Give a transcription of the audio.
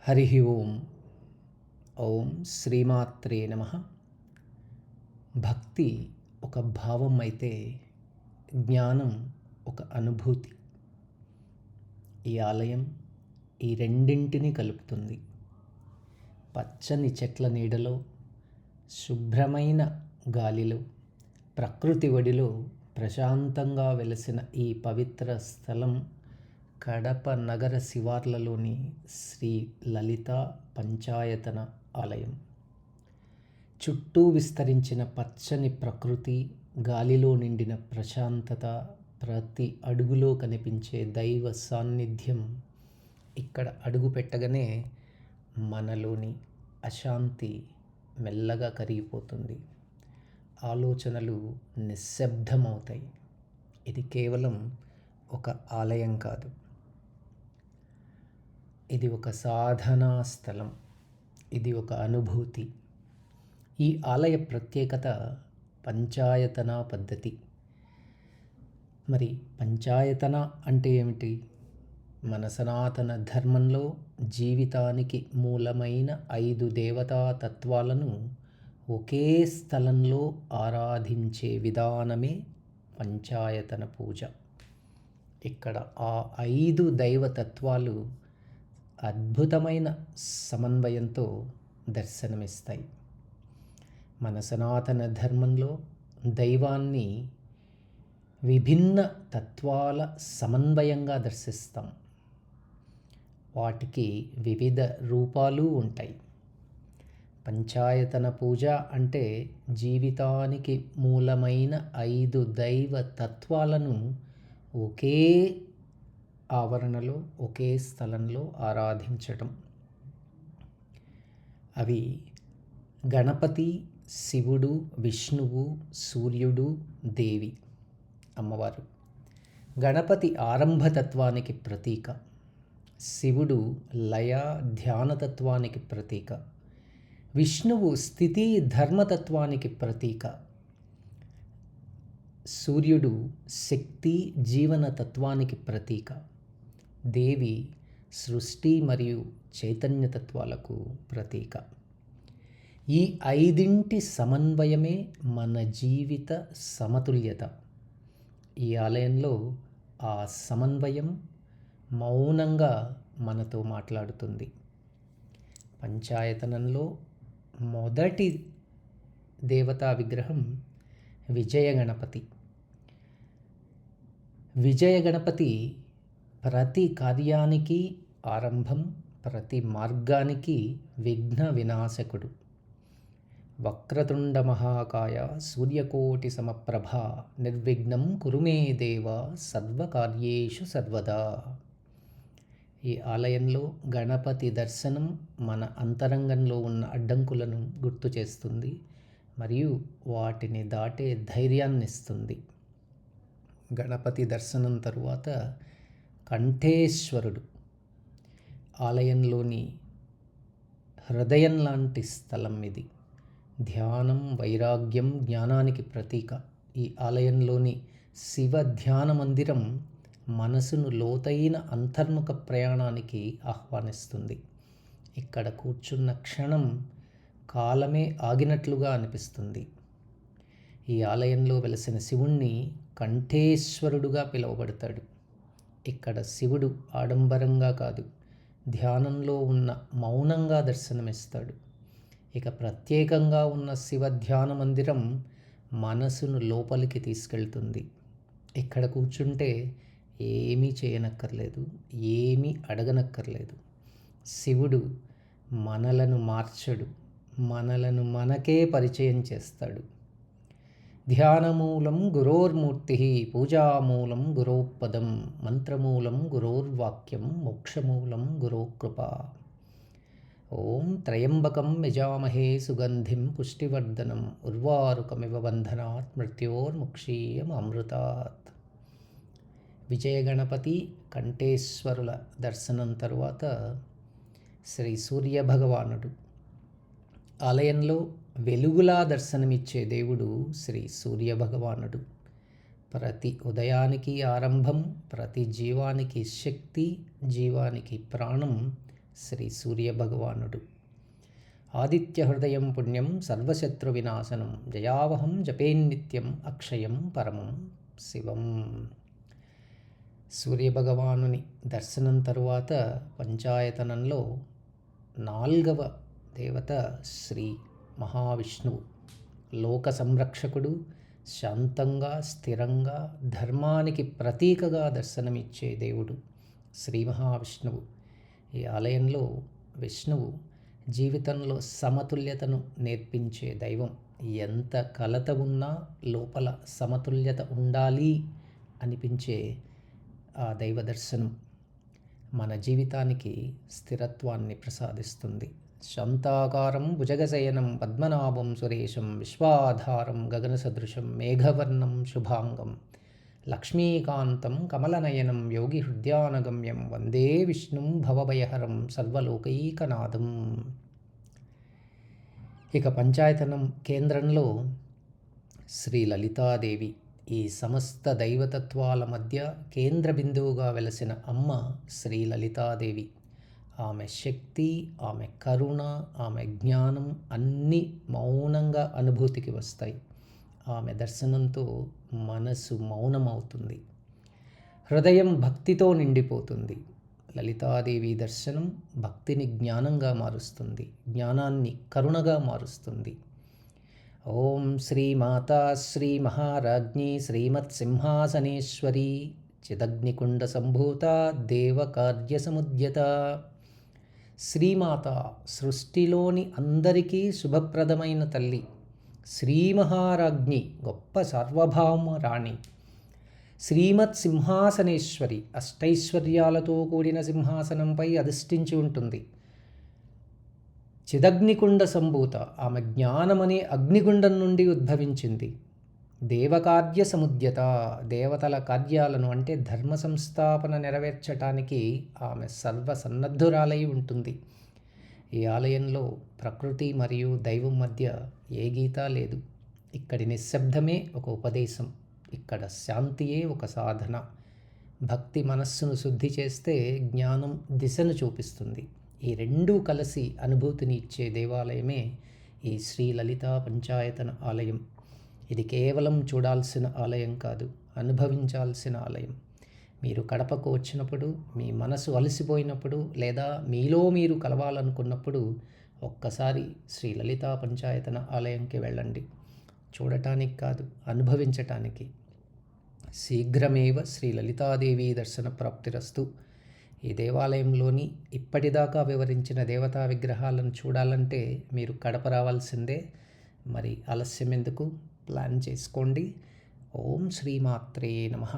హరి ఓం. ఓం శ్రీమాత్రే నమః. భక్తి ఒక భావం అయితే జ్ఞానం ఒక అనుభూతి. ఈ ఆలయం ఈ రెండింటిని కలుపుతుంది. పచ్చని చెట్ల నీడలో, శుభ్రమైన గాలిలో, ప్రకృతి ఒడిలో ప్రశాంతంగా వెలసిన ఈ పవిత్ర స్థలం కడప నగర శివార్లలోని శ్రీ లలిత పంచాయతన ఆలయం. చుట్టూ విస్తరించిన పచ్చని ప్రకృతి, గాలిలో నిండిన ప్రశాంతత, ప్రతి అడుగులో కనిపించే దైవ సాన్నిధ్యం ఇక్కడ అడుగు పెట్టగానే మనలోని అశాంతి మెల్లగా కరిగిపోతుంది. ఆలోచనలు నిశ్శబ్దమవుతాయి. ఇది కేవలం ఒక ఆలయం కాదు, ఇది ఒక సాధనా స్థలం, ఇది ఒక అనుభూతి. ఈ ఆలయ ప్రత్యేకత పంచాయతన పద్ధతి. మరి పంచాయతన అంటే ఏమిటి? మన సనాతన ధర్మంలో జీవితానికి మూలమైన 5 దేవతా తత్వాలను ఒకే స్థలంలో ఆరాధించే విధానమే పంచాయతన పూజ. ఇక్కడ ఆ 5 దైవతత్వాలు అద్భుతమైన సమన్వయంతో దర్శనమిస్తాయి. మన సనాతన ధర్మంలో దైవాన్ని విభిన్న తత్వాల సమన్వయంగా దర్శిస్తాం. వాటికి వివిధ రూపాలు ఉంటాయి. పంచాయతన పూజ అంటే జీవితానికి మూలమైన 5 దైవ తత్వాలను ఒకే ఆవరణలో, ఒకే స్థలంలో ఆరాధించటం. అవి గణపతి, శివుడు, విష్ణువు, సూర్యుడు, దేవి, అమ్మవారు. గణపతి ఆరంభతత్వానికి ప్రతీక, శివుడు లయ ధ్యానతత్వానికి ప్రతీక, విష్ణువు స్థితి ధర్మతత్వానికి ప్రతీక, సూర్యుడు శక్తి జీవన తత్వానికి ప్రతీక, దేవి సృష్టి మరియు చైతన్యతత్వాలకు ప్రతీక. ఈ 5 సమన్వయమే మన జీవిత సమతుల్యత. ఈ ఆలయంలో ఆ సమన్వయం మౌనంగా మనతో మాట్లాడుతుంది. పంచాయతనంలో మొదటి దేవతా విగ్రహం విజయ గణపతి. విజయ గణపతి ప్రతి కార్యానికి ఆరంభం, ప్రతి మార్గానికి విఘ్న వినాశకుడు. వక్రతుండ మహాకాయ సూర్యకోటి సమప్రభ నిర్విఘ్నం కురు మే దేవ సర్వకార్యేషు సర్వదా. ఈ ఆలయంలో గణపతి దర్శనం మన అంతరంగంలో ఉన్న అడ్డంకులను గుర్తు చేస్తుంది మరియు వాటిని దాటే ధైర్యాన్ని ఇస్తుంది. గణపతి దర్శనం తరువాత కంఠేశ్వరుడు, ఆలయంలోని హృదయం లాంటి స్థలం ఇది. ధ్యానం, వైరాగ్యం, జ్ఞానానికి ప్రతీక. ఈ ఆలయంలోని శివ ధ్యాన మందిరం మనసును లోతైన అంతర్ముఖ ప్రయాణానికి ఆహ్వానిస్తుంది. ఇక్కడ కూర్చున్న క్షణం కాలమే ఆగినట్లుగా అనిపిస్తుంది. ఈ ఆలయంలో వెలసిన శివుణ్ణి కంఠేశ్వరుడుగా పిలువబడతాడు. ఇక్కడ శివుడు ఆడంబరంగా కాదు, ధ్యానంలో ఉన్న మౌనంగా దర్శనమిస్తాడు. ఇక ప్రత్యేకంగా ఉన్న శివ ధ్యాన మందిరం మనసును లోపలికి తీసుకెళ్తుంది. ఇక్కడ కూర్చుంటే ఏమీ చేయనక్కర్లేదు, ఏమీ అడగనక్కర్లేదు. శివుడు మనలను మార్చడు, మనలను మనకే పరిచయం చేస్తాడు. ధ్యానమూలం గురోర్మూర్తి, పూజామూలం గురోపదం, మంత్రమూలం గురోర్వాక్యం, మోక్షమూలం గురోకృప. ఓం త్రయంబకం యజామహే సుగంధిం పుష్టివర్ధనం ఉర్వారుకమివ బంధనాత్ మృత్యోర్ముక్షీయమృతాత్. విజయ గణపతి, కంఠేశ్వరుల దర్శనం తరువాత శ్రీ సూర్య భగవానుడు. ఆలయంలో వెలుగులా దర్శనమిచ్చే దేవుడు శ్రీ సూర్య భగవానుడు. ప్రతి ఉదయానికి ఆరంభం, ప్రతి జీవానికి శక్తి, జీవానికి ప్రాణం శ్రీ సూర్యభగవానుడు. ఆదిత్య హృదయం పుణ్యం సర్వశత్రు వినాశనం జయావహం జపేన్నిత్యం అక్షయం పరమం శివం. సూర్యభగవానుని దర్శనం తరువాత పంచాయతనంలో 4వ దేవత శ్రీ మహావిష్ణువు. లోక సంరక్షకుడు, శాంతంగా స్థిరంగా ధర్మానికి ప్రతీకగా దర్శనమిచ్చే దేవుడు శ్రీ మహావిష్ణువు. ఈ ఆలయంలో విష్ణువు జీవితంలో సమతుల్యతను నేర్పించే దైవం. ఎంత కలత ఉన్నా లోపల సమతుల్యత ఉండాలి అనిపించే ఆ దైవ దర్శనం మన జీవితానికి స్థిరత్వాన్ని ప్రసాదిస్తుంది. శాంతాకారం భుజగశయనం పద్మనాభం సురేశం విశ్వాధారం గగనసదృశం మేఘవర్ణం శుభాంగం లక్ష్మీకాంతం కమలనయనం యోగి హృద్యానగమ్యం వందే విష్ణుం భవభయహరం సర్వలోకైకనాథం. ఇక పంచాయతనం కేంద్రంలో శ్రీ లలితాదేవి, ఈ సమస్త దైవతత్వాల మధ్య కేంద్ర బిందువుగా వెలసిన అమ్మ శ్రీ లలితాదేవి. ఆమె శక్తి, ఆమె కరుణ, ఆమె జ్ఞానం అన్నీ మౌనంగా అనుభూతికి వస్తాయి. ఆమె దర్శనంతో మనసు మౌనమవుతుంది, హృదయం భక్తితో నిండిపోతుంది. లలితాదేవి దర్శనం భక్తిని జ్ఞానంగా మారుస్తుంది, జ్ఞానాన్ని కరుణగా మారుస్తుంది. ఓం శ్రీ మాతా శ్రీ మహారాజ్ఞి శ్రీమత్సింహాసనేశ్వరి చిదగ్నికుండ సంభూత దేవకార్యసముద్యత. శ్రీమాత సృష్టిలోని అందరికీ శుభప్రదమైన తల్లి, శ్రీ మహారాజ్ఞి గొప్ప సార్వభౌమ రాణి, శ్రీమత్ సింహాసనేశ్వరి అష్టైశ్వర్యాలతో కూడిన సింహాసనంపై అధిష్ఠించి ఉంటుంది. చిదగ్నికుండ సంభూత, ఆమె జ్ఞానమనే అగ్నిగుండం నుండి ఉద్భవించింది. దేవకార్య సముద్యత, దేవతల కార్యాలను అంటే ధర్మ సంస్థాపన నెరవేర్చటానికి ఆమె సర్వసన్నద్ధురాలై ఉంటుంది. ఈ ఆలయంలో ప్రకృతి మరియు దైవం మధ్య ఏ గీత లేదు. ఇక్కడి నిశ్శబ్దమే ఒక ఉపదేశం, ఇక్కడ శాంతియే ఒక సాధన. భక్తి మనస్సును శుద్ధి చేస్తే జ్ఞానం దిశను చూపిస్తుంది. ఈ రెండూ కలిసి అనుభూతిని ఇచ్చే దేవాలయమే ఈ శ్రీ లలితా పంచాయతన ఆలయం. ఇది కేవలం చూడాల్సిన ఆలయం కాదు, అనుభవించాల్సిన ఆలయం. మీరు కడపకు వచ్చినప్పుడు, మీ మనసు అలసిపోయినప్పుడు, లేదా మీలో మీరు కలవాలనుకున్నప్పుడు ఒక్కసారి శ్రీ లలితా పంచాయతన ఆలయంకి వెళ్ళండి. చూడటానికి కాదు, అనుభవించటానికి. శీఘ్రమేవ శ్రీ లలితాదేవి దర్శన ప్రాప్తిరస్తు. ఈ దేవాలయంలోని ఇప్పటిదాకా వివరించిన దేవతా విగ్రహాలను చూడాలంటే మీరు కడప రావాల్సిందే. మరి ఆలస్యం ఎందుకు, ప్లాన్ చేసుకోండి. ఓం శ్రీమాత్రే నమః.